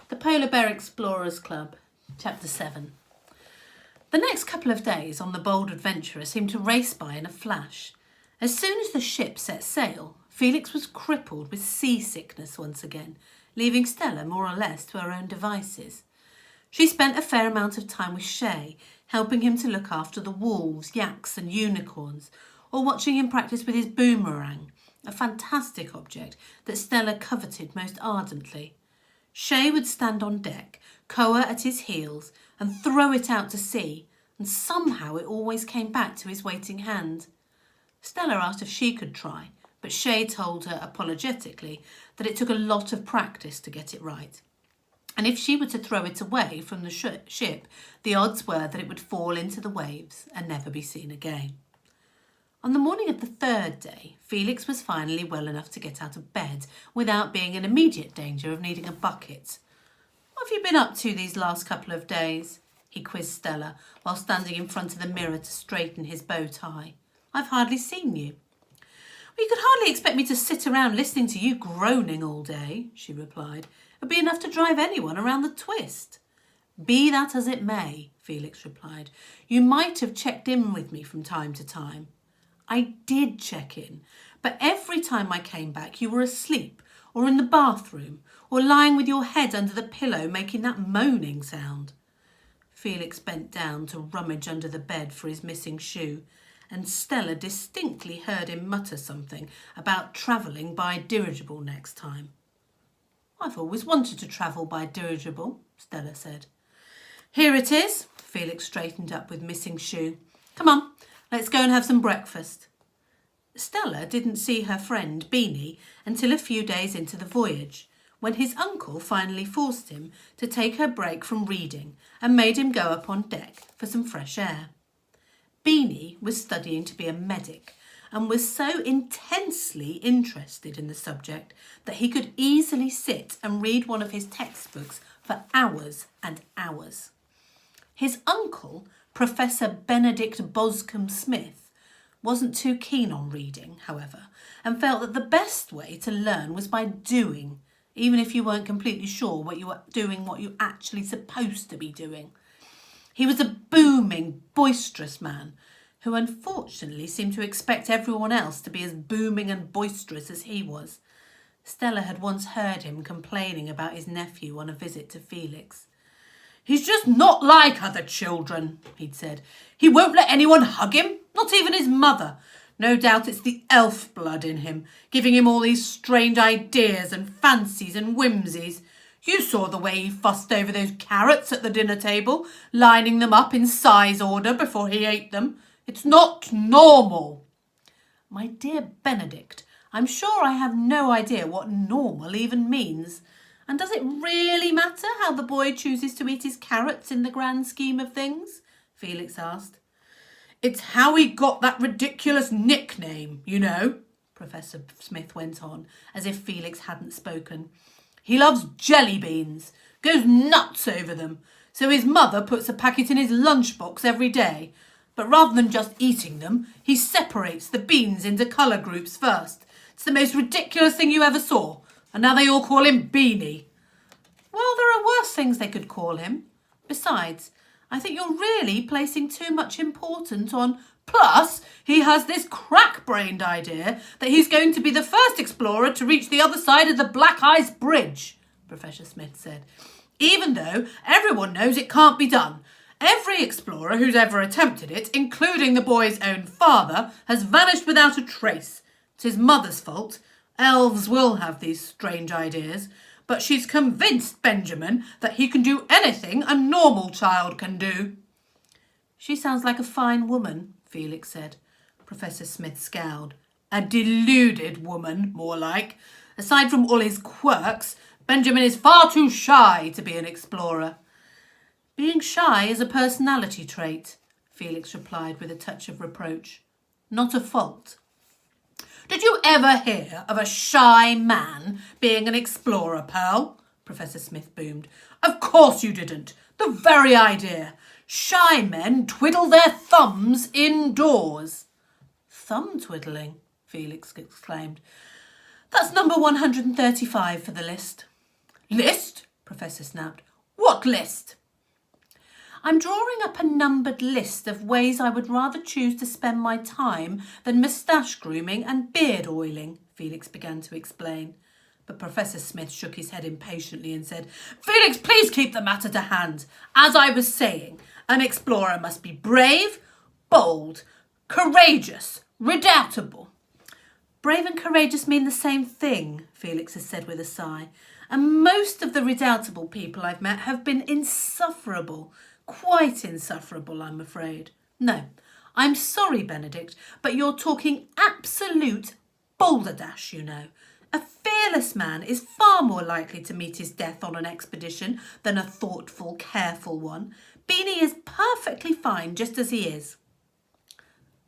The Polar Bear Explorers Club, Chapter 7. The next couple of days on the bold adventurer seemed to race by in a flash. As soon as the ship set sail, Felix was crippled with seasickness once again, leaving Stella more or less to her own devices. She spent a fair amount of time with Shay, helping him to look after the wolves, yaks and unicorns, or watching him practice with his boomerang, a fantastic object that Stella coveted most ardently. Shay would stand on deck, Koa at his heels, and throw it out to sea, and somehow it always came back to his waiting hand. Stella asked if she could try, but Shay told her apologetically that it took a lot of practice to get it right. And if she were to throw it away from the ship, the odds were that it would fall into the waves and never be seen again. On the morning of the third day, Felix was finally well enough to get out of bed without being in immediate danger of needing a bucket. "What have you been up to these last couple of days?" he quizzed Stella while standing in front of the mirror to straighten his bow tie. "I've hardly seen you." "Well, you could hardly expect me to sit around listening to you groaning all day," she replied. "It would be enough to drive anyone around the twist." "Be that as it may," Felix replied, "you might have checked in with me from time to time." "I did check in, but every time I came back you were asleep or in the bathroom or lying with your head under the pillow making that moaning sound." Felix bent down to rummage under the bed for his missing shoe, and Stella distinctly heard him mutter something about travelling by dirigible next time. "I've always wanted to travel by dirigible," Stella said. "Here it is." Felix straightened up with missing shoe. "Come on, let's go and have some breakfast." Stella didn't see her friend Beanie until a few days into the voyage, when his uncle finally forced him to take her break from reading and made him go up on deck for some fresh air. Beanie was studying to be a medic and was so intensely interested in the subject that he could easily sit and read one of his textbooks for hours and hours. His uncle, Professor Benedict Boscombe Smith, wasn't too keen on reading, however, and felt that the best way to learn was by doing, even if you weren't completely sure what you were doing, what you're actually supposed to be doing. He was a booming, boisterous man who unfortunately seemed to expect everyone else to be as booming and boisterous as he was. Stella had once heard him complaining about his nephew on a visit to Felix. "He's just not like other children," he'd said. "He won't let anyone hug him, not even his mother. No doubt it's the elf blood in him, giving him all these strange ideas and fancies and whimsies. You saw the way he fussed over those carrots at the dinner table, lining them up in size order before he ate them. It's not normal." "My dear Benedict, I'm sure I have no idea what normal even means. And does it really matter how the boy chooses to eat his carrots in the grand scheme of things?" Felix asked. "It's how he got that ridiculous nickname, you know," Professor Smith went on, as if Felix hadn't spoken. "He loves jelly beans, goes nuts over them, so his mother puts a packet in his lunchbox every day. But rather than just eating them, he separates the beans into colour groups first. It's the most ridiculous thing you ever saw. And now they all call him Beanie." "Well, there are worse things they could call him. Besides, I think you're really placing too much importance on... Plus, he has this crack-brained idea that he's going to be the first explorer to reach the other side of the Black Ice Bridge," Professor Smith said, "even though everyone knows it can't be done. Every explorer who's ever attempted it, including the boy's own father, has vanished without a trace. It's his mother's fault. Elves will have these strange ideas, but she's convinced Benjamin that he can do anything a normal child can do." "She sounds like a fine woman," Felix said. Professor Smith scowled. "A deluded woman, more like. Aside from all his quirks, Benjamin is far too shy to be an explorer." "Being shy is a personality trait," Felix replied with a touch of reproach. "Not a fault." "Did you ever hear of a shy man being an explorer, Pearl?" Professor Smith boomed. "Of course you didn't. The very idea. Shy men twiddle their thumbs indoors." "Thumb twiddling?" Felix exclaimed. "That's number 135 for the list." "List?" Professor Professor snapped. What list? I'm drawing up a numbered list of ways I would rather choose to spend my time than moustache grooming and beard oiling, Felix began to explain. But Professor Smith shook his head impatiently and said, Felix, please keep the matter to hand. As I was saying, an explorer must be brave, bold, courageous, redoubtable. Brave and courageous mean the same thing, Felix has said with a sigh. And most of the redoubtable people I've met have been insufferable. Quite insufferable, I'm afraid. No, I'm sorry, Benedict, but you're talking absolute balderdash, you know. A fearless man is far more likely to meet his death on an expedition than a thoughtful, careful one. Beanie is perfectly fine just as he is.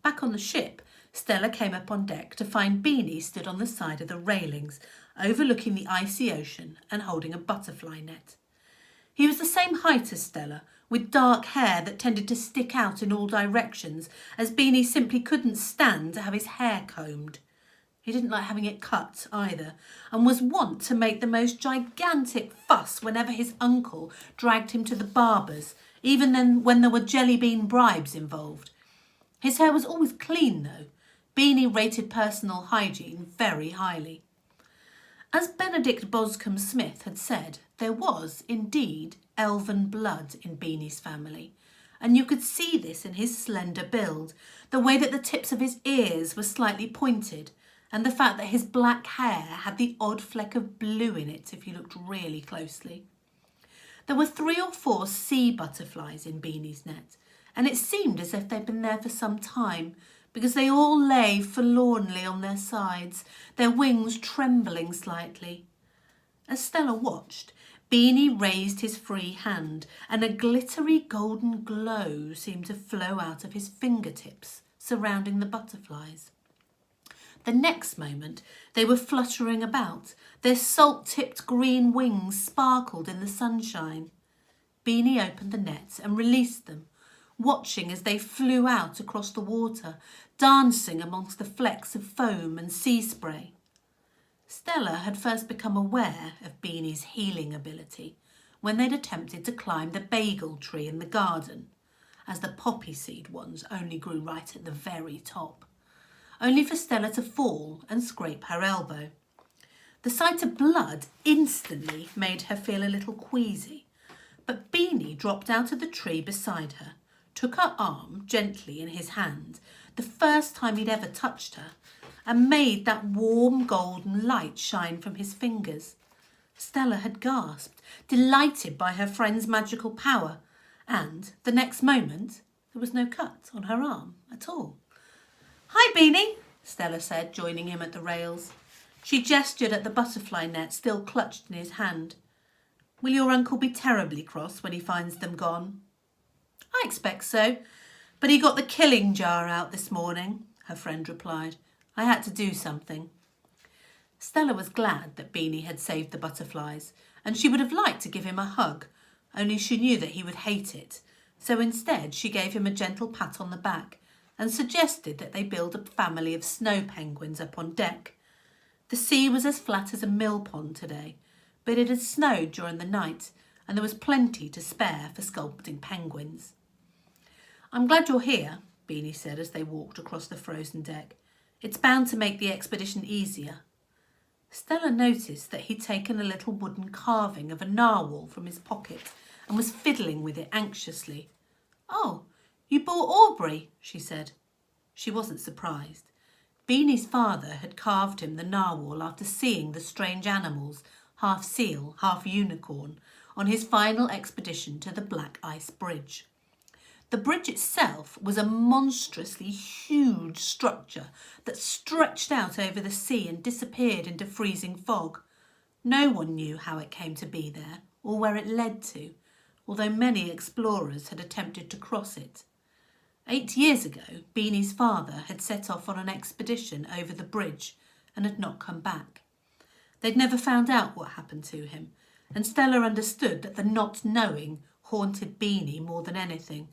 Back on the ship, Stella came up on deck to find Beanie stood on the side of the railings, overlooking the icy ocean and holding a butterfly net. He was the same height as Stella, with dark hair that tended to stick out in all directions, as Beanie simply couldn't stand to have his hair combed. He didn't like having it cut either, and was wont to make the most gigantic fuss whenever his uncle dragged him to the barber's, even then when there were jelly bean bribes involved. His hair was always clean, though. Beanie rated personal hygiene very highly. As Benedict Boscombe Smith had said, there was, indeed, elven blood in Beanie's family, and you could see this in his slender build, the way that the tips of his ears were slightly pointed, and the fact that his black hair had the odd fleck of blue in it if you looked really closely. There were 3 or 4 sea butterflies in Beanie's net, and it seemed as if they'd been there for some time, because they all lay forlornly on their sides, their wings trembling slightly. As Stella watched, Beanie raised his free hand, and a glittery golden glow seemed to flow out of his fingertips, surrounding the butterflies. The next moment they were fluttering about, their salt-tipped green wings sparkled in the sunshine. Beanie opened the net and released them, watching as they flew out across the water, dancing amongst the flecks of foam and sea spray. Stella had first become aware of Beanie's healing ability when they'd attempted to climb the bagel tree in the garden, as the poppy seed ones only grew right at the very top, only for Stella to fall and scrape her elbow. The sight of blood instantly made her feel a little queasy, but Beanie dropped out of the tree beside her, took her arm gently in his hand, the first time he'd ever touched her, and made that warm golden light shine from his fingers. Stella had gasped, delighted by her friend's magical power, and the next moment there was no cut on her arm at all. "Hi, Beanie," Stella said, joining him at the rails. She gestured at the butterfly net still clutched in his hand. "Will your uncle be terribly cross when he finds them gone?" "I expect so, but he got the killing jar out this morning," her friend replied. "I had to do something." Stella was glad that Beanie had saved the butterflies, and she would have liked to give him a hug, only she knew that he would hate it, so instead she gave him a gentle pat on the back and suggested that they build a family of snow penguins up on deck. The sea was as flat as a mill pond today, but it had snowed during the night, and there was plenty to spare for sculpting penguins. "I'm glad you're here," Beanie said as they walked across the frozen deck. "It's bound to make the expedition easier." Stella noticed that he'd taken a little wooden carving of a narwhal from his pocket and was fiddling with it anxiously. "Oh, you bought Aubrey," she said. She wasn't surprised. Beanie's father had carved him the narwhal after seeing the strange animals, half seal, half unicorn, on his final expedition to the Black Ice Bridge. The bridge itself was a monstrously huge structure that stretched out over the sea and disappeared into freezing fog. No one knew how it came to be there or where it led to, although many explorers had attempted to cross it. 8 years ago, Beanie's father had set off on an expedition over the bridge and had not come back. They'd never found out what happened to him, and Stella understood that the not knowing haunted Beanie more than anything.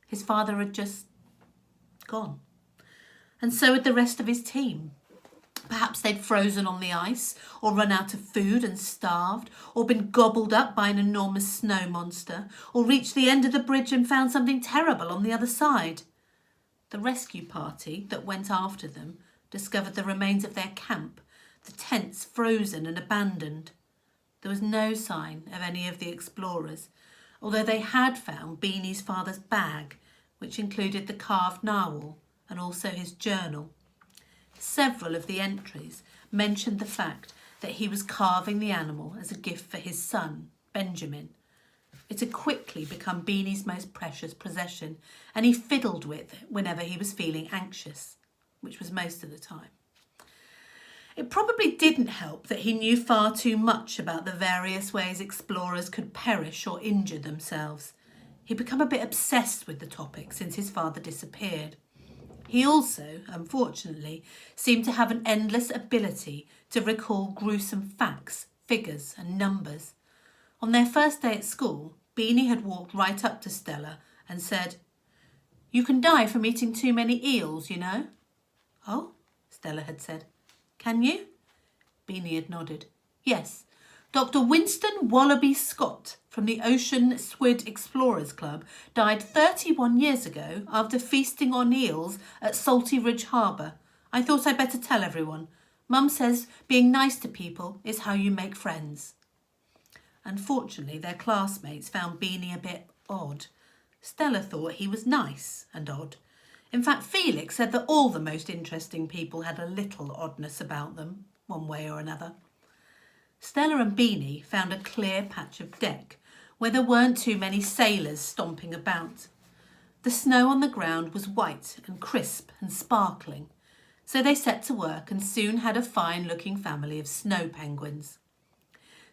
His father had just gone. And so had the rest of his team. Perhaps they'd frozen on the ice, or run out of food and starved, or been gobbled up by an enormous snow monster, or reached the end of the bridge and found something terrible on the other side. The rescue party that went after them discovered the remains of their camp, the tents frozen and abandoned. There was no sign of any of the explorers, although they had found Beanie's father's bag, which included the carved narwhal and also his journal. Several of the entries mentioned the fact that he was carving the animal as a gift for his son, Benjamin. It had quickly become Beanie's most precious possession, and he fiddled with it whenever he was feeling anxious, which was most of the time. It probably didn't help that he knew far too much about the various ways explorers could perish or injure themselves. He'd become a bit obsessed with the topic since his father disappeared. He also, unfortunately, seemed to have an endless ability to recall gruesome facts, figures and numbers. On their first day at school, Beanie had walked right up to Stella and said, "You can die from eating too many eels, you know." "Oh," Stella had said. "Can you?" Beanie had nodded. "Yes, Dr. Winston Wallaby Scott from the Ocean Squid Explorers Club died 31 years ago after feasting on eels at Salty Ridge Harbour. I thought I'd better tell everyone. Mum says being nice to people is how you make friends." Unfortunately, their classmates found Beanie a bit odd. Stella thought he was nice and odd. In fact, Felix said that all the most interesting people had a little oddness about them, one way or another. Stella and Beanie found a clear patch of deck where there weren't too many sailors stomping about. The snow on the ground was white and crisp and sparkling, so they set to work and soon had a fine-looking family of snow penguins.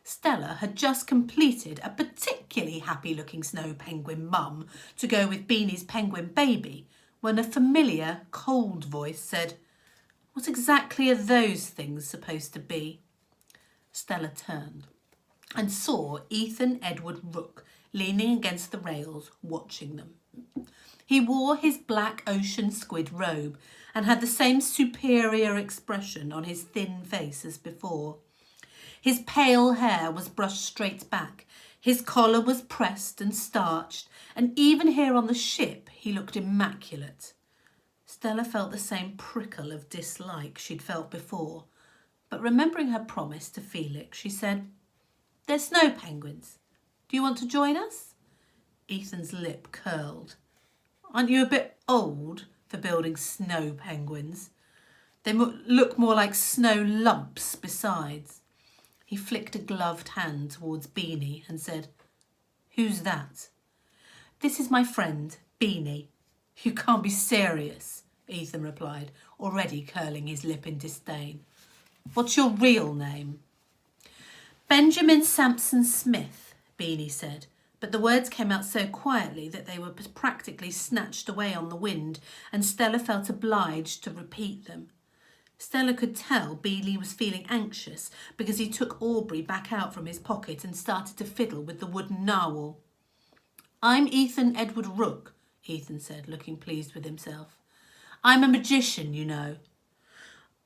Stella had just completed a particularly happy-looking snow penguin mum to go with Beanie's penguin baby when a familiar, cold voice said, "What exactly are those things supposed to be?" Stella turned and saw Ethan Edward Rooke leaning against the rails, watching them. He wore his black ocean squid robe and had the same superior expression on his thin face as before. His pale hair was brushed straight back, his collar was pressed and starched, and even here on the ship he looked immaculate. Stella felt the same prickle of dislike she'd felt before, but remembering her promise to Felix, she said, "They're snow penguins. Do you want to join us?" Ethan's lip curled. "Aren't you a bit old for building snow penguins? They look more like snow lumps besides." He flicked a gloved hand towards Beanie and said, "Who's that?" "This is my friend, Beanie." "You can't be serious," Ethan replied, already curling his lip in disdain. "What's your real name?" "Benjamin Sampson Smith," Beanie said, but the words came out so quietly that they were practically snatched away on the wind, and Stella felt obliged to repeat them. Stella could tell Beanie was feeling anxious because he took Aubrey back out from his pocket and started to fiddle with the wooden narwhal. "I'm Ethan Edward Rooke," Ethan said, looking pleased with himself. "I'm a magician, you know."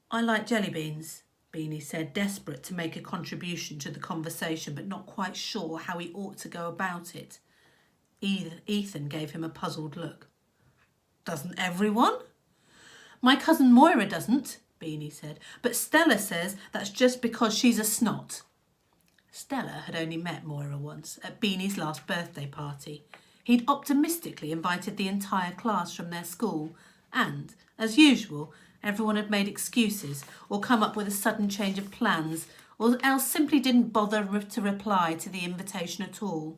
"I like jelly beans," Beanie said, desperate to make a contribution to the conversation but not quite sure how he ought to go about it. Ethan gave him a puzzled look. "Doesn't everyone?" "My cousin Moira doesn't," Beanie said, "but Stella says that's just because she's a snot." Stella had only met Moira once, at Beanie's last birthday party. He'd optimistically invited the entire class from their school, and, as usual, everyone had made excuses or come up with a sudden change of plans, or else simply didn't bother to reply to the invitation at all.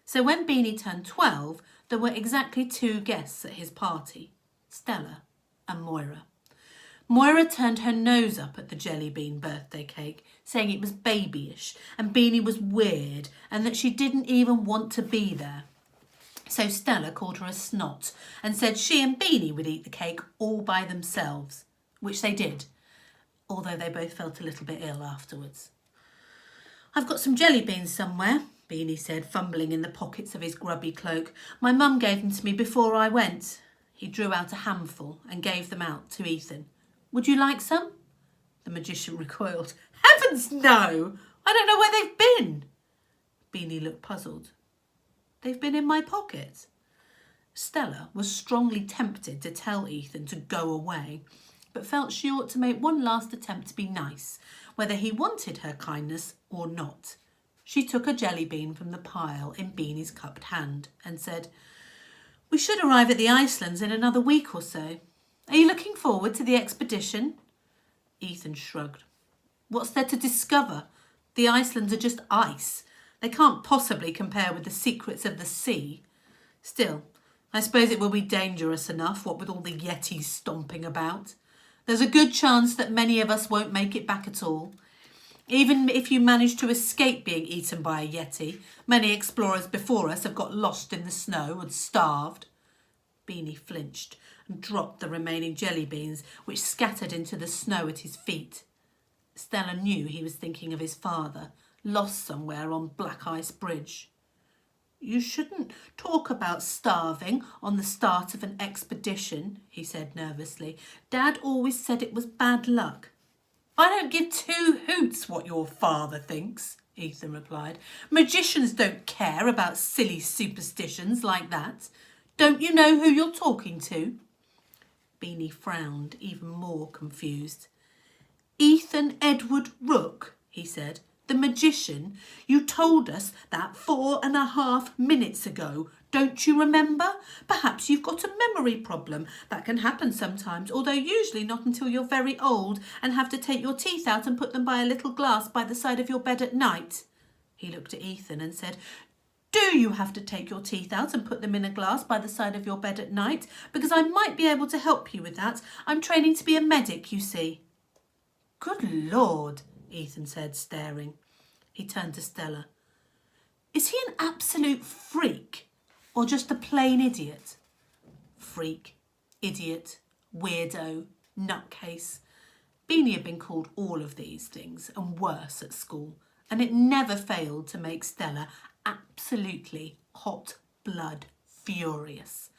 So when Beanie turned 12, there were exactly 2 guests at his party, Stella and Moira. Moira turned her nose up at the jelly bean birthday cake, saying it was babyish and Beanie was weird and that she didn't even want to be there. So Stella called her a snot and said she and Beanie would eat the cake all by themselves, which they did, although they both felt a little bit ill afterwards. "I've got some jelly beans somewhere," Beanie said, fumbling in the pockets of his grubby cloak. "My mum gave them to me before I went." He drew out a handful and gave them out to Ethan. "Would you like some?" The magician recoiled. Heavens, no! I don't know where they've been. Beanie looked puzzled. They've been in my pocket. Stella was strongly tempted to tell Ethan to go away, but felt she ought to make one last attempt to be nice, whether he wanted her kindness or not. She took a jelly bean from the pile in Beanie's cupped hand and said, We should arrive at the Icelands in another week or so. Are you looking forward to the expedition? Ethan shrugged. What's there to discover? The Icelands are just ice. They can't possibly compare with the secrets of the sea. Still, I suppose it will be dangerous enough, what with all the yetis stomping about. There's a good chance that many of us won't make it back at all. Even if you manage to escape being eaten by a yeti, many explorers before us have got lost in the snow and starved. Beanie flinched and dropped the remaining jelly beans, which scattered into the snow at his feet. Stella knew he was thinking of his father, lost somewhere on Black Ice Bridge. You shouldn't talk about starving on the start of an expedition, he said nervously. Dad always said it was bad luck. I don't give two hoots what your father thinks, Ethan replied. Magicians don't care about silly superstitions like that. Don't you know who you're talking to? Beanie frowned, even more confused. Ethan Edward Rooke, he said. The magician, you told us that 4.5 minutes ago. Don't you remember? Perhaps you've got a memory problem. That can happen sometimes, although usually not until you're very old and have to take your teeth out and put them by a little glass by the side of your bed at night. He looked at Ethan and said, Do you have to take your teeth out and put them in a glass by the side of your bed at night? Because I might be able to help you with that. I'm training to be a medic, you see. Good Lord, Ethan said, staring. He turned to Stella. Is he an absolute freak or just a plain idiot? Freak, idiot, weirdo, nutcase. Beanie had been called all of these things and worse at school, and it never failed to make Stella absolutely hot blood furious.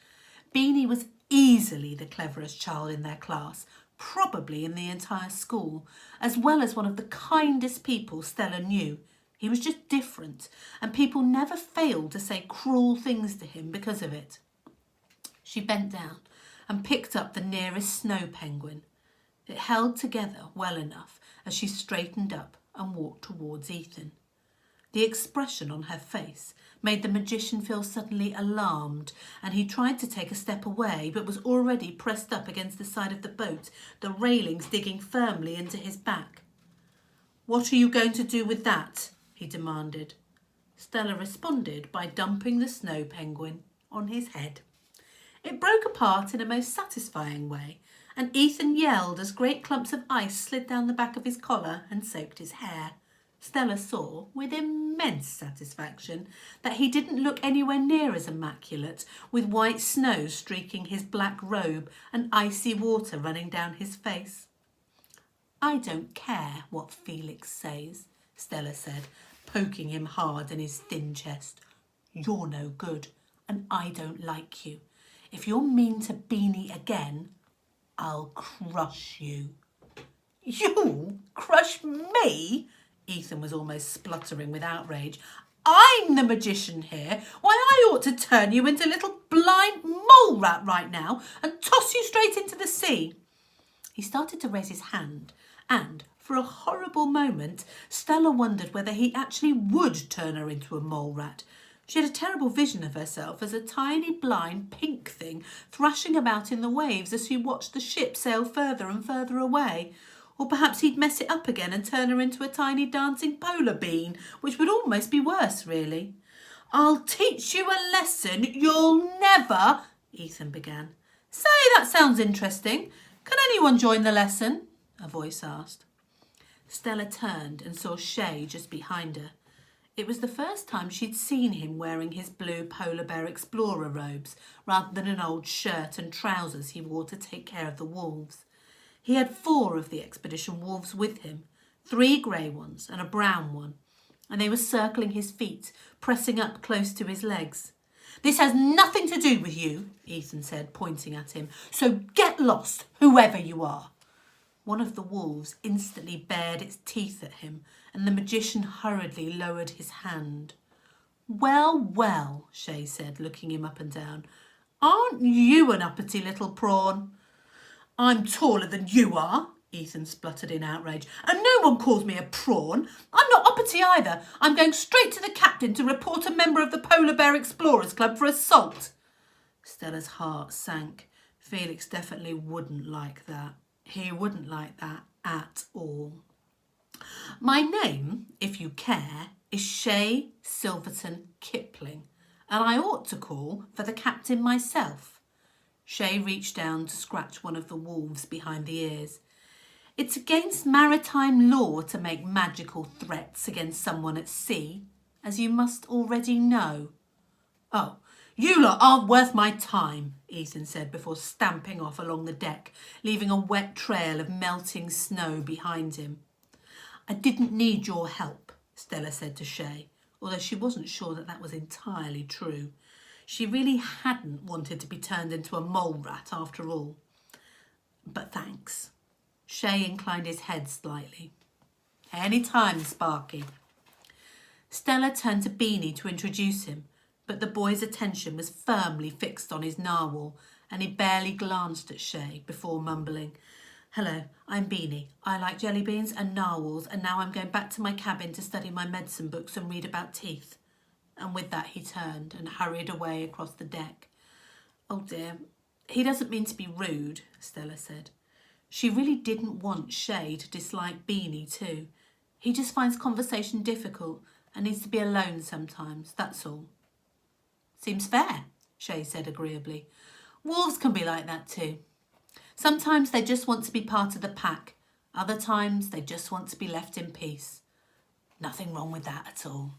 Beanie was easily the cleverest child in their class, probably in the entire school, as well as one of the kindest people Stella knew. He was just different, and people never failed to say cruel things to him because of it. She bent down and picked up the nearest snow penguin. It held together well enough as she straightened up and walked towards Ethan. The expression on her face made the magician feel suddenly alarmed, and he tried to take a step away, but was already pressed up against the side of the boat, the railings digging firmly into his back. What are you going to do with that? He demanded. Stella responded by dumping the snow penguin on his head. It broke apart in a most satisfying way, and Ethan yelled as great clumps of ice slid down the back of his collar and soaked his hair. Stella saw, with immense satisfaction, that he didn't look anywhere near as immaculate, with white snow streaking his black robe and icy water running down his face. I don't care what Felix says, Stella said, poking him hard in his thin chest. You're no good, and I don't like you. If you're mean to Beanie again, I'll crush you. You crush me? Ethan was almost spluttering with outrage. I'm the magician here. Why, I ought to turn you into a little blind mole rat right now and toss you straight into the sea. He started to raise his hand, and for a horrible moment, Stella wondered whether he actually would turn her into a mole rat. She had a terrible vision of herself as a tiny, blind, pink thing thrashing about in the waves as she watched the ship sail further and further away. Or perhaps he'd mess it up again and turn her into a tiny dancing polar bean, which would almost be worse, really. I'll teach you a lesson you'll never, Ethan began. Say, that sounds interesting. Can anyone join the lesson? A voice asked. Stella turned and saw Shay just behind her. It was the first time she'd seen him wearing his blue polar bear explorer robes rather than an old shirt and trousers he wore to take care of the wolves. He had 4 of the expedition wolves with him, 3 grey ones and a brown one, and they were circling his feet, pressing up close to his legs. This has nothing to do with you, Ethan said, pointing at him, so get lost, whoever you are. One of the wolves instantly bared its teeth at him, and the magician hurriedly lowered his hand. "Well, well," Shay said, looking him up and down. "Aren't you an uppity little prawn?" "I'm taller than you are," Ethan spluttered in outrage, "and no one calls me a prawn. I'm not uppity either. I'm going straight to the captain to report a member of the Polar Bear Explorers Club for assault." Stella's heart sank. Felix definitely wouldn't like that. He wouldn't like that at all. "My name, if you care, is Shay Silverton Kipling, and I ought to call for the captain myself." Shay reached down to scratch one of the wolves behind the ears. "It's against maritime law to make magical threats against someone at sea, as you must already know." "Oh, you lot aren't worth my time," Ethan said before stamping off along the deck, leaving a wet trail of melting snow behind him. "I didn't need your help," Stella said to Shay, although she wasn't sure that was entirely true. She really hadn't wanted to be turned into a mole rat after all. "But thanks." Shay inclined his head slightly. "Any time, Sparky." Stella turned to Beanie to introduce him, but the boy's attention was firmly fixed on his narwhal, and he barely glanced at Shay before mumbling, "Hello, I'm Beanie. I like jelly beans and narwhals, and now I'm going back to my cabin to study my medicine books and read about teeth." And with that he turned and hurried away across the deck. "Oh dear, he doesn't mean to be rude," Stella said. She really didn't want Shay to dislike Beanie too. He just finds conversation difficult and needs to be alone sometimes, that's all. "Seems fair," Shay said agreeably. "Wolves can be like that too. Sometimes they just want to be part of the pack. Other times they just want to be left in peace. Nothing wrong with that at all."